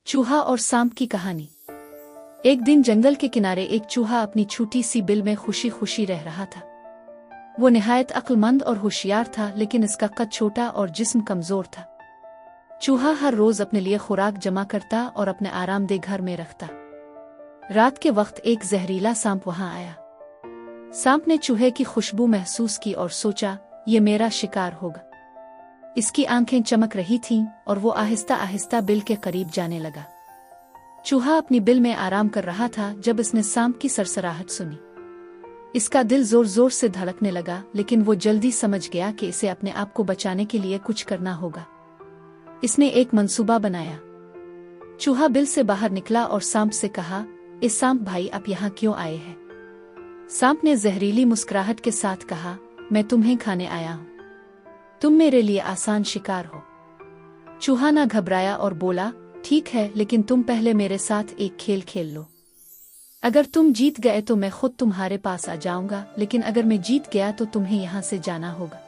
चूहा और सांप की कहानी। एक दिन जंगल के किनारे एक चूहा अपनी छोटी सी बिल में खुशी खुशी रह रहा था। वो निहायत अक्लमंद और होशियार था, लेकिन इसका कद छोटा और जिस्म कमजोर था। चूहा हर रोज अपने लिए खुराक जमा करता और अपने आरामदेह घर में रखता। रात के वक्त एक जहरीला सांप वहां आया। सांप ने चूहे की खुशबू महसूस की और सोचा, ये मेरा शिकार होगा। इसकी आंखें चमक रही थीं और वो आहिस्ता आहिस्ता बिल के करीब जाने लगा। चूहा अपनी बिल में आराम कर रहा था जब इसने सांप की सरसराहट सुनी। इसका दिल जोर जोर से धड़कने लगा, लेकिन वो जल्दी समझ गया कि इसे अपने आप को बचाने के लिए कुछ करना होगा। इसने एक मंसूबा बनाया। चूहा बिल से बाहर निकला और सांप से कहा, ए सांप भाई, आप यहाँ क्यों आए हैं? सांप ने जहरीली मुस्कुराहट के साथ कहा, मैं तुम्हें खाने आया हूँ। तुम मेरे लिए आसान शिकार हो। चूहा ना घबराया और बोला, ठीक है, लेकिन तुम पहले मेरे साथ एक खेल खेल लो। अगर तुम जीत गए तो मैं खुद तुम्हारे पास आ जाऊंगा, लेकिन अगर मैं जीत गया तो तुम्हें यहाँ से जाना होगा।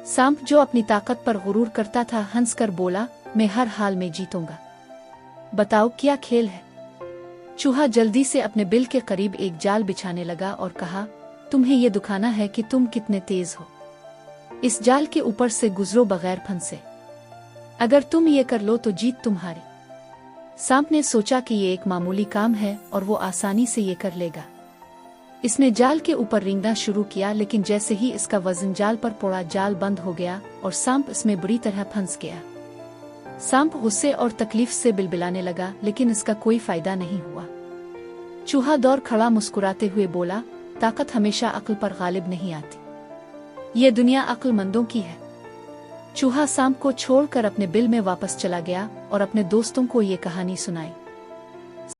सांप, जो अपनी ताकत पर गुरूर करता था, हंसकर बोला, मैं हर हाल में जीतूंगा। बताओ क्या खेल है? चूहा जल्दी से अपने बिल के करीब एक जाल बिछाने लगा और कहा, तुम्हें यह दिखाना है कि तुम कितने तेज हो। इस जाल के ऊपर से गुजरो बगैर फंसे। अगर तुम ये कर लो तो जीत तुम्हारी। सांप ने सोचा कि ये एक मामूली काम है और वो आसानी से ये कर लेगा। इसने जाल के ऊपर रेंगना शुरू किया, लेकिन जैसे ही इसका वजन जाल पर पड़ा, जाल बंद हो गया और सांप इसमें बुरी तरह फंस गया। सांप गुस्से और तकलीफ से बिलबिलाने लगा, लेकिन इसका कोई फायदा नहीं हुआ। चूहा दौड़ खड़ा मुस्कुराते हुए बोला, ताकत हमेशा अक्ल पर गालिब नहीं आती। ये दुनिया अक्लमंदों की है। चूहा सांप को छोड़कर अपने बिल में वापस चला गया और अपने दोस्तों को ये कहानी सुनाई।